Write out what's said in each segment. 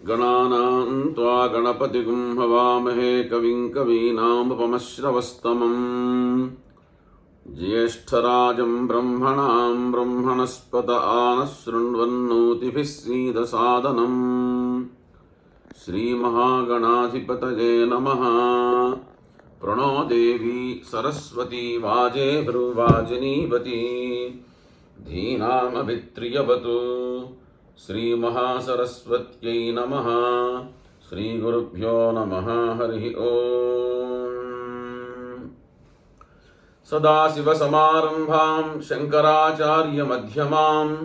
गणानां त्वा गणपतिगुं हवामहे कविं कवीनामुपमश्रवस्तमम् ज्येष्ठराजं ब्रह्मणां ब्रह्मणस्पत आनशृण्वन्नोतिभिः सीदसादनम् श्रीमहागणाधिपतये नमः। प्रणो देवी सरस्वती वाजेभिर्वाजिनीवती धीनामभित्रियवतु। श्रीमहासरस्वत्यै नमः। श्रीगुरुभ्यो नमः। हरिः ओम्। सदाशिवसमारम्भां शङ्कराचार्यमध्यमाम्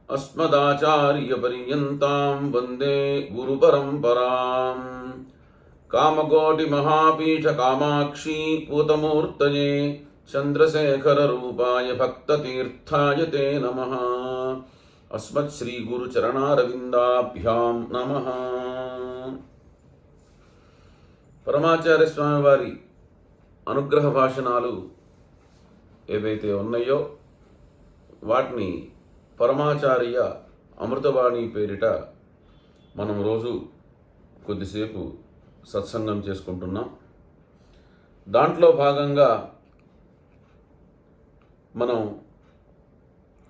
अस्मदाचार्यपर्यन्तां वन्दे गुरुपरम्पराम्। कामकोटिमहापीठकामाक्षी पूतमूर्तये चन्द्रशेखररूपाय भक्ततीर्थाय ते नमः। अस्मत्श्रीगुरुचरणारविन्दाभ्यां नमः। పరమాచార్య స్వామి వారి అనుగ్రహ భాషణాలు ఏవైతే ఉన్నాయో వాటిని పరమాచార్య అమృతవాణి పేరిట మనం రోజు కొద్దిసేపు సత్సంగం చేసుకుంటున్నాం. దాంట్లో భాగంగా మనం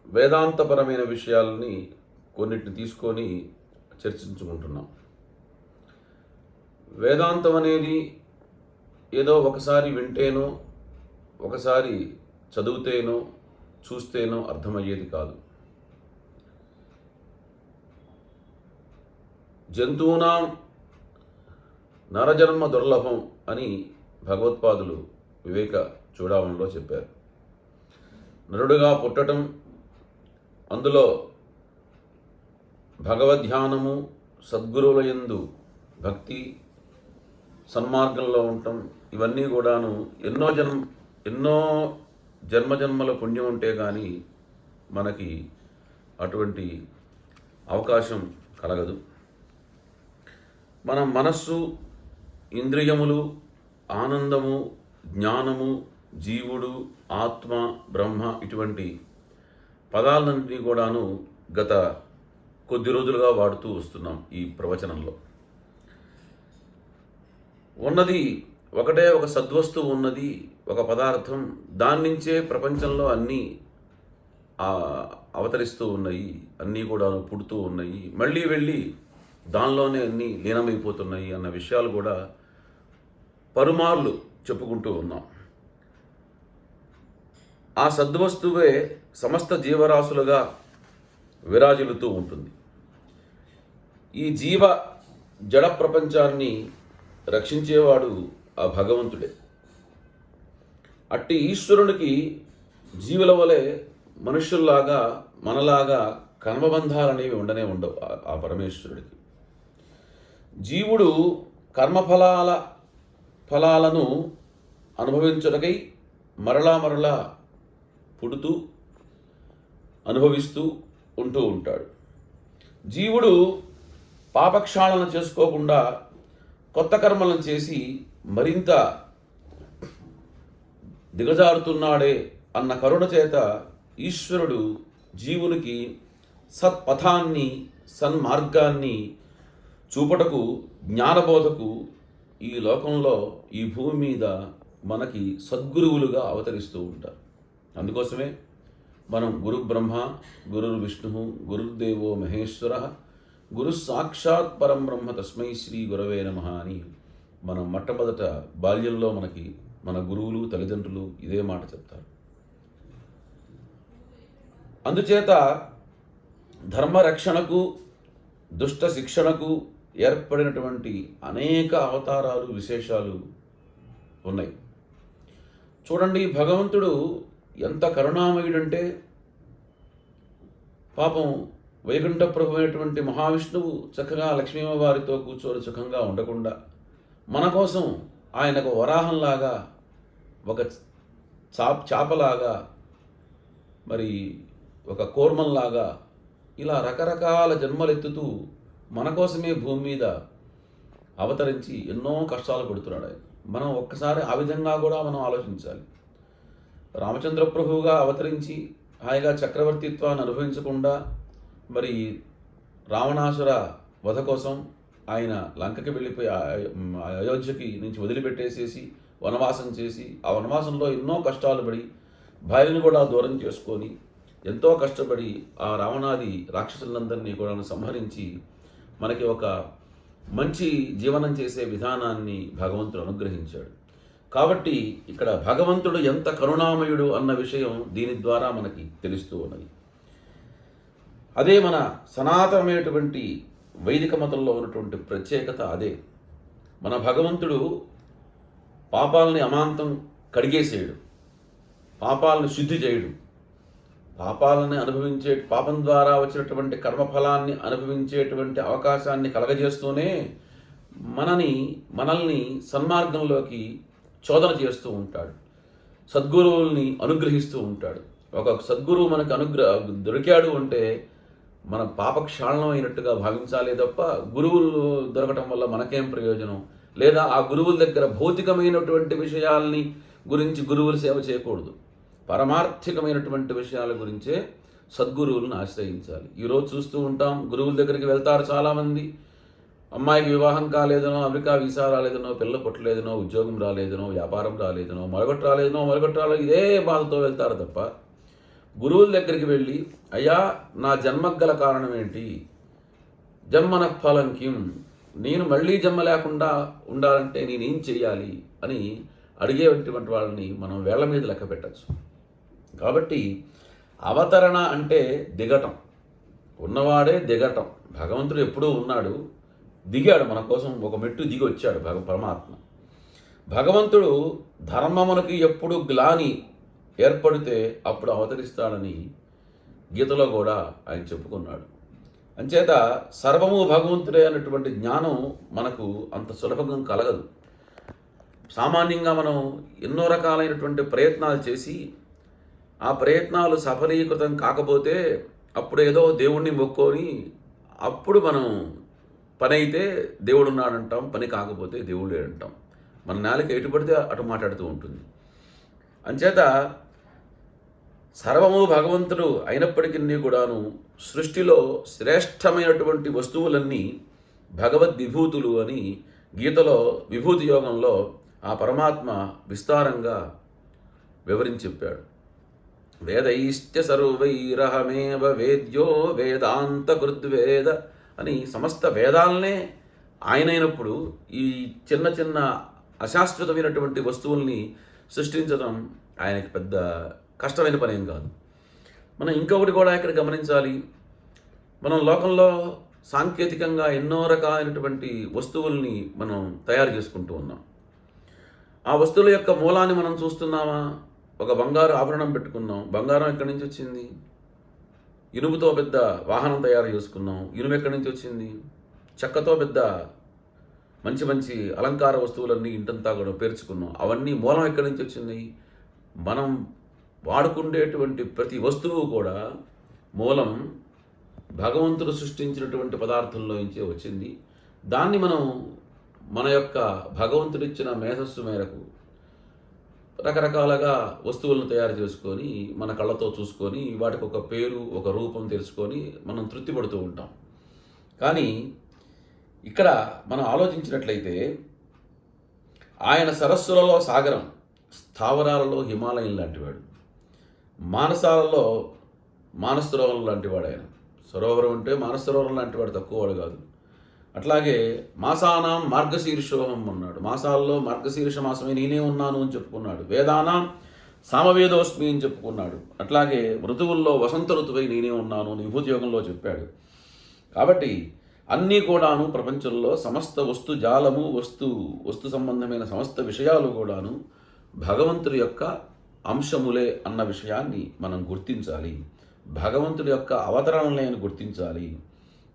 వేదాంతపరమైన విషయాలని కొన్నిటిని తీసుకొని చర్చించుకుంటున్నాం. వేదాంతం అనేది ఏదో ఒకసారి వింటేనో ఒకసారి చదివితేనో చూస్తేనో అర్థమయ్యేది కాదు. జంతువునాం నరజన్మ దుర్లభం అని భగవత్పాదులు వివేక చూడావణిలో చెప్పారు. నరుడుగా పుట్టడం, అందులో భగవద్ధ్యానము, సద్గురువుల యందు భక్తి, సన్మార్గంలో ఉండటం, ఇవన్నీ కూడాను ఎన్నో జన్మజన్మల పుణ్యం ఉంటే కానీ మనకి అటువంటి అవకాశం కలగదు. మన మనస్సు, ఇంద్రియములు, ఆనందము, జ్ఞానము, జీవుడు, ఆత్మ, బ్రహ్మ ఇటువంటి పదాలన్నింటినీ కూడాను గత కొద్ది రోజులుగా వాడుతూ వస్తున్నాం. ఈ ప్రవచనంలో ఉన్నది ఒకటే ఒక సద్వస్తువు ఉన్నది, ఒక పదార్థం. దాని నుంచే ప్రపంచంలో అన్నీ అవతరిస్తూ ఉన్నాయి, అన్నీ కూడాను పుడుతూ ఉన్నాయి, మళ్ళీ వెళ్ళి దానిలోనే అన్నీ లీనమైపోతున్నాయి అన్న విషయాలు కూడా పలుమార్లు చెప్పుకుంటూ ఉన్నాం. ఆ సద్వస్తువే సమస్త జీవరాశులుగా విరాజిల్లుతూ ఉంటుంది. ఈ జీవ జడ ప్రపంచాన్ని రక్షించేవాడు ఆ భగవంతుడే. అట్టి ఈశ్వరునికి జీవుల వలె మనుష్యుల్లాగా మనలాగా కర్మబంధాలనేవి ఉండనే ఉండవు. ఆ పరమేశ్వరుడికి జీవుడు ఫలాలను అనుభవించుటకై మరలా పుడుతూ అనుభవిస్తూ ఉంటూ ఉంటాడు. జీవుడు పాపక్షాళన చేసుకోకుండా కొత్త కర్మలను చేసి మరింత దిగజారుతున్నాడే అన్న కరుణ చేత ఈశ్వరుడు జీవునికి సత్పథాన్ని, సన్మార్గాన్ని చూపటకు, జ్ఞానబోధకు ఈ లోకంలో, ఈ భూమి మీద మనకి సద్గురువులుగా అవతరిస్తూ ఉంటారు. అందుకోసమే మనం గురు బ్రహ్మ, గురు విష్ణు, గురుర్దేవో మహేశ్వర, గురు సాక్షాత్ పరం బ్రహ్మ తస్మై శ్రీ గురవే నమః అని మనం మొట్టమొదట బాల్యంలో మనకి మన గురువులు, తల్లిదండ్రులు ఇదే మాట చెప్తారు. అందుచేత ధర్మరక్షణకు, దుష్ట శిక్షణకు ఏర్పడినటువంటి అనేక అవతారాలు, విశేషాలు ఉన్నాయి. చూడండి, భగవంతుడు ఎంత కరుణామయుడంటే, పాపం వైకుంఠ ప్రభు అయినటువంటి మహావిష్ణువు చక్కగా లక్ష్మీవారితో కూర్చొని సుఖంగా ఉండకుండా మన కోసం ఆయనకు వరాహంలాగా, ఒక చాపలాగా, మరి ఒక కూర్మంలాగా ఇలా రకరకాల జన్మలెత్తుతూ మన కోసమే భూమి మీద అవతరించి ఎన్నో కష్టాలు పడుతున్నాడు ఆయన. మనం ఒక్కసారి ఆ విధంగా కూడా మనం ఆలోచించాలి. రామచంద్ర ప్రభువుగా అవతరించి హాయిగా చక్రవర్తిత్వాన్ని అనుభవించకుండా మరి రావణాసుర వధ కోసం ఆయన లంకకి వెళ్ళిపోయి అయోధ్యకి నుంచి వదిలిపెట్టేసేసి వనవాసం చేసి ఆ వనవాసంలో ఎన్నో కష్టాలు పడి భార్యను కూడా దూరం చేసుకొని ఎంతో కష్టపడి ఆ రావణాది రాక్షసులందరినీ కూడా సంహరించి మనకి ఒక మంచి జీవనం చేసే విధానాన్ని భగవంతుడు అనుగ్రహించాడు. కాబట్టి ఇక్కడ భగవంతుడు ఎంత కరుణామయుడు అన్న విషయం దీని ద్వారా మనకి తెలుస్తూ ఉన్నది. అదే మన సనాతనమైనటువంటి వైదిక మతంలో ఉన్నటువంటి ప్రత్యేకత అదే. మన భగవంతుడు పాపాలని అమాంతం కడిగేసేయడు, పాపాలను శుద్ధి చేయడు. పాపం ద్వారా వచ్చినటువంటి కర్మఫలాన్ని అనుభవించేటువంటి అవకాశాన్ని కలగజేస్తూనే మనల్ని సన్మార్గంలోకి చోదన చేస్తూ ఉంటాడు, సద్గురువుల్ని అనుగ్రహిస్తూ ఉంటాడు. ఒక సద్గురువు మనకు దొరికాడు అంటే మన పాపక్షాళనం అయినట్టుగా భావించాలే తప్ప గురువులు దొరకటం వల్ల మనకేం ప్రయోజనం, లేదా ఆ గురువుల దగ్గర భౌతికమైనటువంటి విషయాల్ని గురించి గురువులు సేవ చేయకూడదు. పరమార్థికమైనటువంటి విషయాల గురించే సద్గురువులను ఆశ్రయించాలి. ఈరోజు చూస్తూ ఉంటాం, గురువుల దగ్గరికి వెళ్తారు చాలామంది. అమ్మాయికి వివాహం కాలేదనో, అమెరికా వీసా రాలేదనో, పిల్ల పుట్టలేదనో, ఉద్యోగం రాలేదనో, వ్యాపారం రాలేదనో, మరొకటి రాలేదో ఇదే బాధతో వెళ్తారు తప్ప గురువుల దగ్గరికి వెళ్ళి, అయ్యా నా జన్మకు గల కారణం ఏంటి, జన్మన ఫలం కిం, నేను మళ్ళీ జన్మ లేకుండా ఉండాలంటే నేనేం చెయ్యాలి అని అడిగేటువంటి వాళ్ళని మనం వేళ్ల మీద లెక్క పెట్టచ్చు. కాబట్టి అవతరణ అంటే దిగటం, ఉన్నవాడే దిగటం. భగవంతుడు ఎప్పుడూ ఉన్నాడు, దిగాడు మన కోసం, ఒక మెట్టు దిగి వచ్చాడు పరమాత్మ. భగవంతుడు ధర్మమునకి ఎప్పుడు గ్లాని ఏర్పడితే అప్పుడు అవతరిస్తాడని గీతలో కూడా ఆయన చెప్పుకున్నాడు. అంచేత సర్వము భగవంతుడే అన్నటువంటి జ్ఞానం మనకు అంత సులభంగా కలగదు. సామాన్యంగా మనం ఎన్నో రకాలైనటువంటి ప్రయత్నాలు చేసి ఆ ప్రయత్నాలు సఫలీకృతం కాకపోతే అప్పుడు ఏదో దేవుణ్ణి మొక్కొని అప్పుడు మనం పని అయితే దేవుడు ఉన్నాడంటాం, పని కాకపోతే దేవుడు లేడంటాం. మన నేలకి ఎటు పడితే అటు మాట్లాడుతూ ఉంటుంది. అంచేత సర్వము భగవంతుడు అయినప్పటికీ కూడాను సృష్టిలో శ్రేష్టమైనటువంటి వస్తువులన్నీ భగవద్ విభూతులు అని గీతలో విభూతి యోగంలో ఆ పరమాత్మ విస్తారంగా వివరించి చెప్పాడు. వేదైశ్చ సర్వైరహమేవ వేద్యో వేదాంత కృద్వేద అని సమస్త వేదాలనే ఆయనైనప్పుడు ఈ చిన్న చిన్న అశాశ్వతమైనటువంటి వస్తువుల్ని సృష్టించడం ఆయనకి పెద్ద కష్టమైన పని ఏం కాదు. మనం ఇంకొకటి కూడా ఇక్కడ గమనించాలి. మనం లోకంలో సాంకేతికంగా ఎన్నో రకాలైనటువంటి వస్తువుల్ని మనం తయారు చేసుకుంటూ ఉన్నాం. ఆ వస్తువుల యొక్క మూలాన్ని మనం చూస్తున్నామా? ఒక బంగారు ఆభరణం పెట్టుకున్నాం, బంగారం ఎక్కడి నుంచి వచ్చింది? ఇనుముతో పెద్ద వాహనం తయారు చేసుకున్నాం, ఇనుము ఎక్కడి నుంచి వచ్చింది? చెక్కతో పెద్ద మంచి మంచి అలంకార వస్తువులన్నీ ఇంటంతా కూడా పేర్చుకున్నాం, అవన్నీ మూలం ఎక్కడి నుంచి వచ్చింది? మనం వాడుకుండేటువంటి ప్రతి వస్తువు కూడా మూలం భగవంతుడు సృష్టించినటువంటి పదార్థంలో నుంచే వచ్చింది. దాన్ని మనం మన యొక్క భగవంతుడిచ్చిన మేధస్సు మేరకు రకరకాలుగా వస్తువులను తయారు చేసుకొని మన కళ్ళతో చూసుకొని వాటికి ఒక పేరు, ఒక రూపం తెలుసుకొని మనం తృప్తి పడుతూ ఉంటాం. కానీ ఇక్కడ మనం ఆలోచించినట్లయితే ఆయన సరస్సులలో సాగరం, స్థావరాలలో హిమాలయం లాంటివాడు, మానసాలలో మానసరోవరం లాంటివాడు. ఆయన సరోవరం అంటే మానసరోవరం లాంటివాడు, తక్కువవాడు కాదు. అట్లాగే మాసానాం మార్గశీర్షోహం అన్నాడు, మాసాల్లో మార్గశీర్ష మాసమే నేనే ఉన్నాను అని చెప్పుకున్నాడు. వేదానాం సామవేదోస్మి అని చెప్పుకున్నాడు. అట్లాగే ఋతువుల్లో వసంత ఋతువై నేనే ఉన్నాను అని విభూతి యోగంలో చెప్పాడు. కాబట్టి అన్నీ కూడాను ప్రపంచంలో సమస్త వస్తు జాలము, వస్తు సంబంధమైన సమస్త విషయాలు కూడాను భగవంతుడి యొక్క అంశములే అన్న విషయాన్ని మనం గుర్తించాలి. భగవంతుడి యొక్క అవతరణలే అని గుర్తించాలి.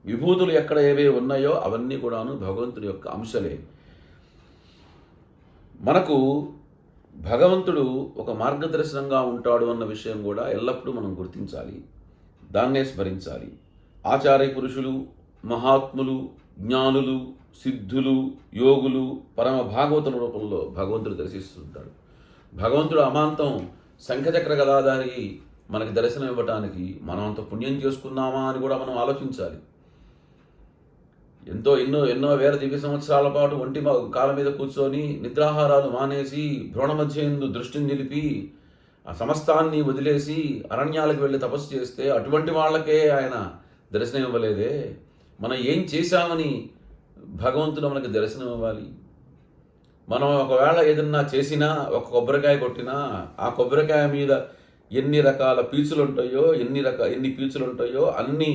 విభూతులు ఎక్కడ ఏవే ఉన్నాయో అవన్నీ కూడాను భగవంతుడి యొక్క అంశలే. మనకు భగవంతుడు ఒక మార్గదర్శనంగా ఉంటాడు అన్న విషయం కూడా ఎల్లప్పుడూ మనం గుర్తించాలి, దాన్నే స్మరించాలి. ఆచార్య పురుషులు, మహాత్ములు, జ్ఞానులు, సిద్ధులు, యోగులు పరమ భాగవతుల రూపంలో భగవంతుడు దర్శిస్తుంటాడు. భగవంతుడు అమాంతం శంఖచక్ర గదాధారి మనకి దర్శనం ఇవ్వటానికి మనం అంత పుణ్యం చేసుకున్నామా అని కూడా మనం ఆలోచించాలి. ఎన్నో వేల దివ్య సంవత్సరాల పాటు ఒంటి కాళ్ళ మీద కూర్చొని నిద్రాహారాలు మానేసి భ్రమణ మధ్యందు దృష్టిని నిలిపి ఆ సమస్తాన్ని వదిలేసి అరణ్యాలకు వెళ్ళి తపస్సు చేస్తే అటువంటి వాళ్ళకే ఆయన దర్శనం ఇవ్వలేదే. మనం ఏం చేశామని భగవంతుడు మనకి దర్శనం ఇవ్వాలి? మనం ఒకవేళ ఏదన్నా చేసినా, ఒక కొబ్బరికాయ కొట్టినా, ఆ కొబ్బరికాయ మీద ఎన్ని రకాల పీచులు ఉంటాయో, ఎన్ని పీచులు ఉంటాయో అన్ని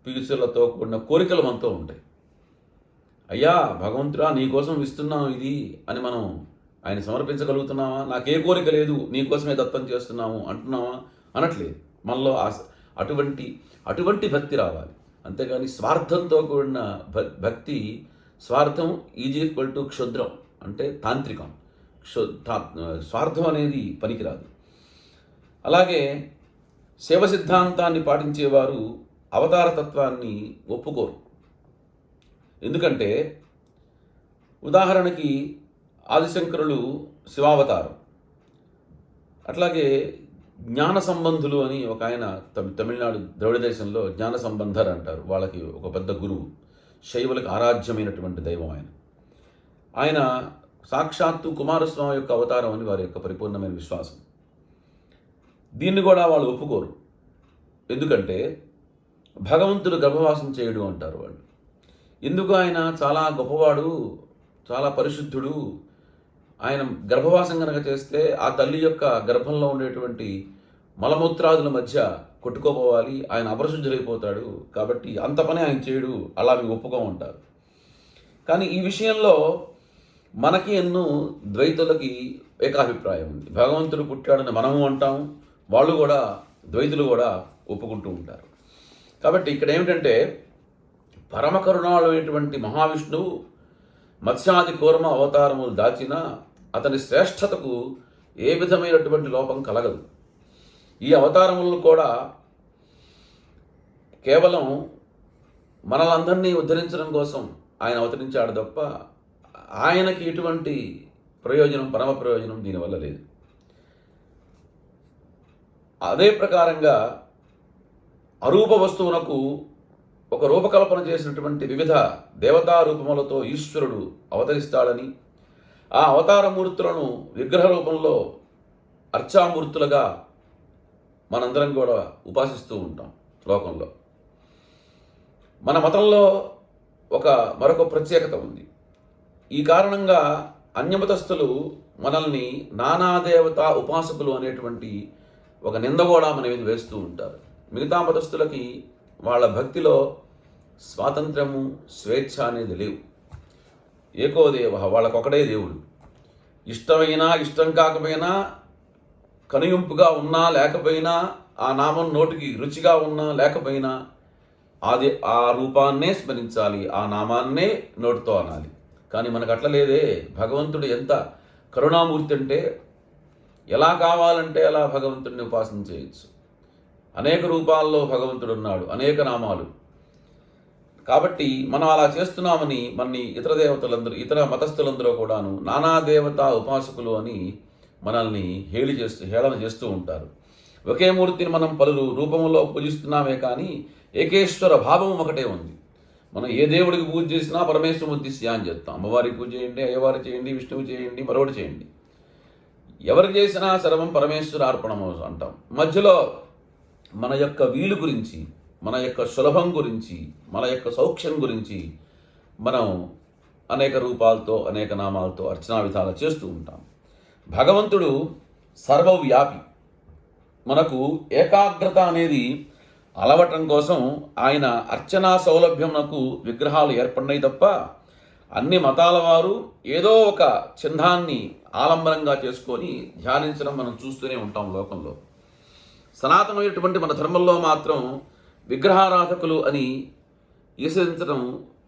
పీచులతో కూడిన కోరికలు మనతో ఉంటాయి. అయ్యా భగవంతుడా, నీకోసం ఇస్తున్నాం ఇది అని మనం ఆయన సమర్పించగలుగుతున్నామా? నాకే కోరిక లేదు, నీకోసమే దత్తం చేస్తున్నాము అంటున్నావా? అనట్లేదు. మనలో అటువంటి భక్తి రావాలి. అంతేగాని స్వార్థంతో కూడిన భక్తి, స్వార్థం ఈజ్ ఈక్వల్ టు క్షుద్రం, అంటే తాంత్రికం. స్వార్థం అనేది పనికిరాదు. అలాగే శైవ సిద్ధాంతాన్ని పాటించేవారు అవతారతత్వాన్ని ఒప్పుకోరు. ఎందుకంటే ఉదాహరణకి ఆదిశంకరులు శివావతారం, అట్లాగే జ్ఞాన సంబంధులు అని ఒక ఆయన తమిళనాడు ద్రవిడ దేశంలో జ్ఞాన సంబంధర్ అంటారు. వాళ్ళకి ఒక పెద్ద గురువు, శైవులకు ఆరాధ్యమైనటువంటి దైవం ఆయన సాక్షాత్తు కుమారస్వామి యొక్క అవతారం అని వారి యొక్క పరిపూర్ణమైన విశ్వాసం. దీన్ని కూడా వాళ్ళు ఒప్పుకోరు. ఎందుకంటే భగవంతుడు గర్భవాసం చేయడు అంటారు వాళ్ళు. ఎందుకు? ఆయన చాలా గొప్పవాడు, చాలా పరిశుద్ధుడు. ఆయన గర్భవాసం కనుక చేస్తే ఆ తల్లి యొక్క గర్భంలో ఉండేటువంటి మలమూత్రాదుల మధ్య కొట్టుకోపోవాలి, ఆయన అపరిశుద్ధులైపోతాడు, కాబట్టి అంత పని ఆయన చేయడు, అలా మీ ఒప్పుకోమంటారు. కానీ ఈ విషయంలో మనకి ఎన్నో ద్వైతులకి ఏకాభిప్రాయం ఉంది. భగవంతుడు పుట్టాడని మనము అంటాము, వాళ్ళు కూడా, ద్వైతులు కూడా ఒప్పుకుంటూ ఉంటారు. కాబట్టి ఇక్కడ ఏమిటంటే పరమ కరుణాళుడైనటువంటి మహావిష్ణువు మత్స్యాది కూర్మ అవతారములు దాచిన అతని శ్రేష్టతకు ఏ విధమైనటువంటి లోపం కలగదు. ఈ అవతారములను కూడా కేవలం మనలందరినీ ఉద్ధరించడం కోసం ఆయన అవతరించాడు తప్ప ఆయనకి ఎటువంటి ప్రయోజనం, పరమ ప్రయోజనం దీనివల్ల లేదు. అదే ప్రకారంగా అరూప వస్తువునకు ఒక రూపకల్పన చేసినటువంటి వివిధ దేవతా రూపములతో ఈశ్వరుడు అవతరిస్తాడని, ఆ అవతారమూర్తులను విగ్రహ రూపంలో అర్చామూర్తులుగా మనందరం కూడా ఉపాసిస్తూ ఉంటాం లోకంలో. మన మతంలో మరొక ప్రత్యేకత ఉంది. ఈ కారణంగా అన్యమతస్థులు మనల్ని నానాదేవతా ఉపాసకులు అనేటువంటి ఒక నింద కూడా మన మీద వేస్తూ ఉంటారు. మిగతా మతస్థులకి వాళ్ళ భక్తిలో స్వాతంత్రము, స్వేచ్ఛ అనేది లేవు. ఏకోదేవ, వాళ్ళకొకడే దేవుడు. ఇష్టమైనా ఇష్టం కాకపోయినా, కనుయింపుగా ఉన్నా లేకపోయినా, ఆ నామం నోటికి రుచిగా ఉన్నా లేకపోయినా ఆ రూపాన్నే స్మరించాలి, ఆ నామాన్నే నోటితో అనాలి. కానీ మనకు అట్లా లేదే. భగవంతుడు ఎంత కరుణామూర్తి అంటే ఎలా కావాలంటే అలా భగవంతుడిని ఉపాసన చేయొచ్చు. అనేక రూపాల్లో భగవంతుడు ఉన్నాడు, అనేక నామాలు. కాబట్టి మనం అలా చేస్తున్నామని మనని ఇతర మతస్థులందరూ కూడాను నానా దేవతా ఉపాసకులు అని మనల్ని హేళన చేస్తూ ఉంటారు. ఒకే మూర్తిని మనం పలు రూపంలో పూజిస్తున్నామే కానీ ఏకేశ్వర భావం ఒకటే ఉంది. మనం ఏ దేవుడికి పూజ చేసినా పరమేశ్వరమూర్తి అని చెప్తాం. అమ్మవారికి పూజ చేయండి, అయ్యవారు చేయండి, విష్ణువు చేయండి, మరొకటి చేయండి. ఎవరికి చేసినా సర్వం పరమేశ్వర అర్పణము అంటాం. మధ్యలో మన యొక్క వీలు గురించి, మన యొక్క సులభం గురించి, మన యొక్క సౌఖ్యం గురించి మనం అనేక రూపాలతో, అనేక నామాలతో అర్చనా విధాలు చేస్తూ ఉంటాం. భగవంతుడు సర్వవ్యాపి. మనకు ఏకాగ్రత అనేది అలవటం కోసం ఆయన అర్చనా సౌలభ్యంకు విగ్రహాలు ఏర్పడినాయి తప్ప అన్ని మతాల వారు ఏదో ఒక చిహ్నాన్ని ఆలంబనంగా చేసుకొని ధ్యానించడం మనం చూస్తూనే ఉంటాం లోకంలో. సనాతనమైనటువంటి మన ధర్మంలో మాత్రం విగ్రహారాధకులు అని ఈసరించడం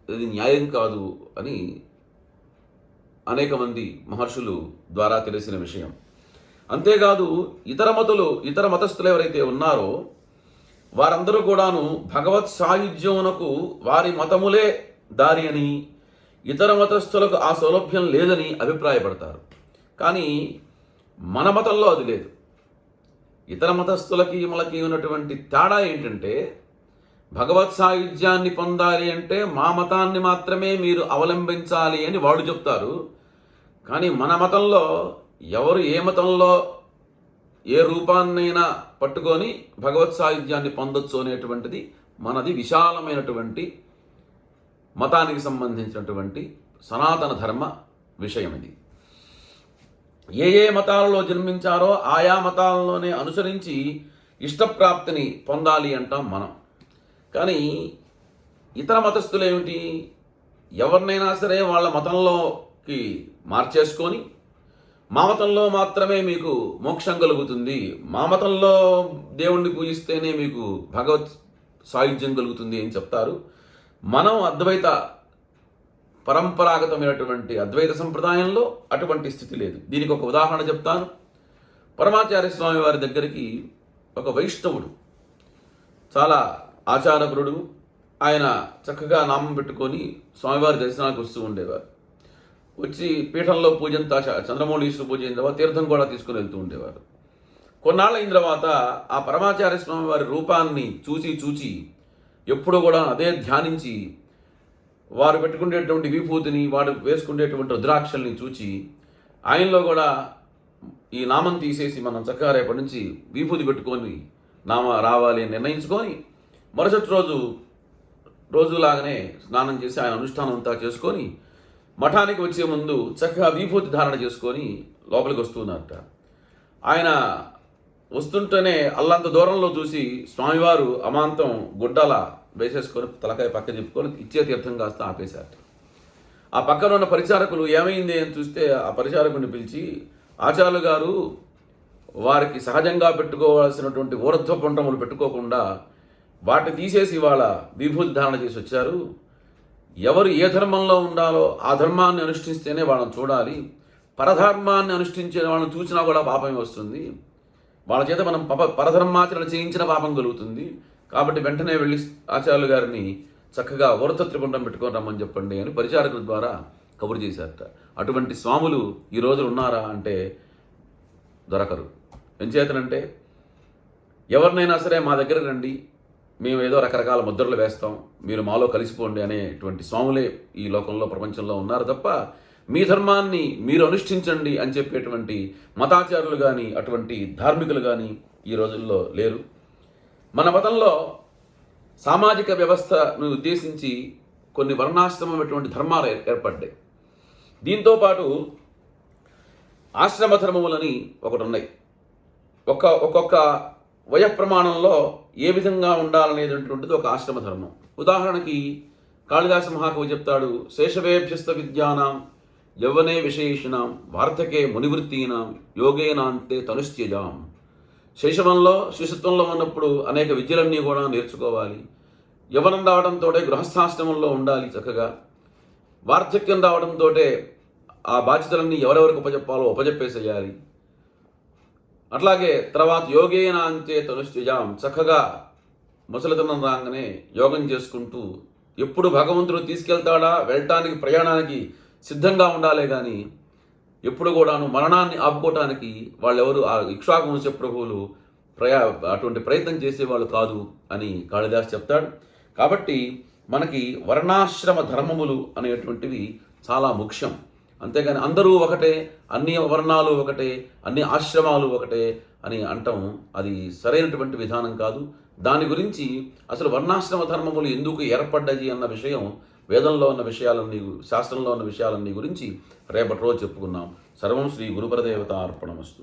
ఇది న్యాయం కాదు అని అనేక మంది మహర్షులు ద్వారా తెలిసిన విషయం. అంతేకాదు ఇతర మతస్థులు ఎవరైతే ఉన్నారో వారందరూ కూడాను భగవత్ సాయుధ్యమునకు వారి మతములే దారి అని, ఇతర మతస్థులకు ఆ సౌలభ్యం లేదని అభిప్రాయపడతారు. కానీ మన మతంలో అది లేదు. ఇతర మతస్థులకి మనకి ఉన్నటువంటి తేడా ఏంటంటే, భగవత్ సాయుధ్యాన్ని పొందాలి అంటే మా మతాన్ని మాత్రమే మీరు అవలంబించాలి అని వాడు చెప్తారు. కానీ మన మతంలో ఎవరు ఏ మతంలో ఏ రూపాన్నైనా పట్టుకొని భగవత్ సాయుధ్యాన్ని పొందొచ్చు అనేటువంటిది మనది విశాలమైనటువంటి మతానికి సంబంధించినటువంటి సనాతన ధర్మ విషయం ఇది. ఏ ఏ మతాలలో జన్మించారో ఆయా మతాలలోనే అనుసరించి ఇష్టప్రాప్తిని పొందాలి అంటాం మనం. కానీ ఇతర మతస్థులు ఏమిటి, ఎవరినైనా సరే వాళ్ళ మతంలోకి మార్చేసుకొని మా మతంలో మాత్రమే మీకు మోక్షం కలుగుతుంది, మా మతంలో దేవుణ్ణి పూజిస్తేనే మీకు భగవత్ సాయుధ్యం కలుగుతుంది అని చెప్తారు. మనం అద్వైత పరంపరాగతమైనటువంటి అద్వైత సంప్రదాయంలో అటువంటి స్థితి లేదు. దీనికి ఒక ఉదాహరణ చెప్తాను. పరమాచార్య స్వామి వారి దగ్గరికి ఒక వైష్ణవుడు, చాలా ఆచారపరుడు, ఆయన చక్కగా నామం పెట్టుకొని స్వామివారి దర్శనానికి వస్తూ ఉండేవారు. వచ్చి పీఠంలో పూజంతా చంద్రమౌళీశ్వర పూజ అయిన తర్వాత తీర్థం కూడా తీసుకుని వెళ్తూ ఉండేవారు. కొన్నాళ్ళ అయిన తర్వాత ఆ పరమాచార్య స్వామి వారి రూపాన్ని చూచి ఎప్పుడు కూడా అదే ధ్యానించి వారు పెట్టుకునేటువంటి విభూతిని, వాడు వేసుకునేటువంటి రుద్రాక్షల్ని చూచి ఆయనలో కూడా ఈ నామం తీసేసి మనం చక్కగా రేపటి నుంచి విభూతి పెట్టుకొని నామ రావాలి అని నిర్ణయించుకొని మరుసటి రోజులాగానే స్నానం చేసి ఆయన అనుష్ఠానం అంతా చేసుకొని మఠానికి వచ్చే ముందు చక్కగా విభూతి ధారణ చేసుకొని లోపలికి వస్తున్నారట. ఆయన వస్తుంటేనే అల్లంత దూరంలో చూసి స్వామివారు అమాంతం గుడ్డల వేసేసుకొని తలకాయ పక్క చెప్పుకొని ఇచ్చే తీర్థం కాస్త ఆపేశారట. ఆ పక్కన ఉన్న పరిచారకులు ఏమైంది అని చూస్తే ఆ పరిచారకుడిని పిలిచి, ఆచార్యులు గారు వారికి సహజంగా పెట్టుకోవాల్సినటువంటి ఊర్ధ్వ పుండ్రములు పెట్టుకోకుండా వాటిని తీసేసి వాళ్ళ విభూతి ధారణ చేసి వచ్చారు. ఎవరు ఏ ధర్మంలో ఉండాలో ఆ ధర్మాన్ని అనుష్ఠిస్తేనే వాళ్ళని చూడాలి, పరధర్మాన్ని అనుష్ఠించే వాళ్ళని చూసినా కూడా పాపమే వస్తుంది, వాళ్ళ చేత మనం పరధర్మాచరణ చేయించిన పాపం కలుగుతుంది. కాబట్టి వెంటనే వెళ్ళి ఆచార్యులు గారిని చక్కగా ఊర్ధ్వ త్రిపుండం పెట్టుకొని రమ్మని చెప్పండి అని పరిచారకుల ద్వారా కబురు చేశారట. అటువంటి స్వాములు ఈ రోజులు ఉన్నారా అంటే దొరకరు. ఎంచేతనంటే ఎవరినైనా సరే మా దగ్గర రండి, మేము ఏదో రకరకాల ముద్రలు వేస్తాం, మీరు మాలో కలిసిపోండి అనేటువంటి స్వాములే ఈ లోకంలో ప్రపంచంలో ఉన్నారు తప్ప మీ ధర్మాన్ని మీరు అనుష్ఠించండి అని చెప్పేటువంటి మతాచారులు కానీ అటువంటి ధార్మికులు కానీ ఈ రోజుల్లో లేరు. మన మతంలో సామాజిక వ్యవస్థను ఉద్దేశించి కొన్ని వర్ణాశ్రమమైనటువంటి ధర్మాలు ఏర్పడ్డాయి. దీంతోపాటు ఆశ్రమ ధర్మములని ఒకటి ఉన్నాయి. ఒక్కొక్క వయఃప్రమాణంలో ఏ విధంగా ఉండాలనేటువంటిది ఒక ఆశ్రమ ధర్మం. ఉదాహరణకి కాళిదాస మహాకవి చెప్తాడు, శేషవేభ్యస్త విద్యానాం యవ్వనే విశేషిణాం వార్ధకే మునివృత్తీనాం యోగేనాంతే తనుశ్చజాం. శైశవంలో శిశుత్వంలో ఉన్నప్పుడు అనేక విద్యలన్నీ కూడా నేర్చుకోవాలి. యవ్వనం రావడంతో గృహస్థాశ్రమంలో ఉండాలి చక్కగా. వార్ధక్యం రావడంతో ఆ బాధ్యతలన్నీ ఎవరెవరికి ఉపజెప్పాలో ఉపజెప్పేసేయాలి. అట్లాగే తర్వాత యోగేనాంతే తనుశ్చజాం, చక్కగా ముసలితనం రాగానే యోగం చేసుకుంటూ ఎప్పుడు భగవంతుడు తీసుకెళ్తాడా వెళ్ళటానికి ప్రయాణానికి సిద్ధంగా ఉండాలే కానీ ఎప్పుడు కూడాను మరణాన్ని ఆపుకోవటానికి వాళ్ళెవరు ఆ ఇక్ష్వాకు వంశ ప్రభువులు అటువంటి ప్రయత్నం చేసేవాళ్ళు కాదు అని కాళిదాస్ చెప్తాడు. కాబట్టి మనకి వర్ణాశ్రమ ధర్మములు అనేటువంటివి చాలా ముఖ్యం. అంతేగాని అందరూ ఒకటే, అన్ని వర్ణాలు ఒకటే, అన్ని ఆశ్రమాలు ఒకటే అని అంటాం అది సరైనటువంటి విధానం కాదు. దాని గురించి అసలు వర్ణాశ్రమ ధర్మములు ఎందుకు ఏర్పడ్డాయి అన్న విషయం వేదంలో ఉన్న విషయాలన్నీ, శాస్త్రంలో ఉన్న విషయాలన్నీ గురించి రేపటి రోజు చెప్పుకున్నాం. సర్వం శ్రీ గురుపరదేవత అర్పణమస్తు.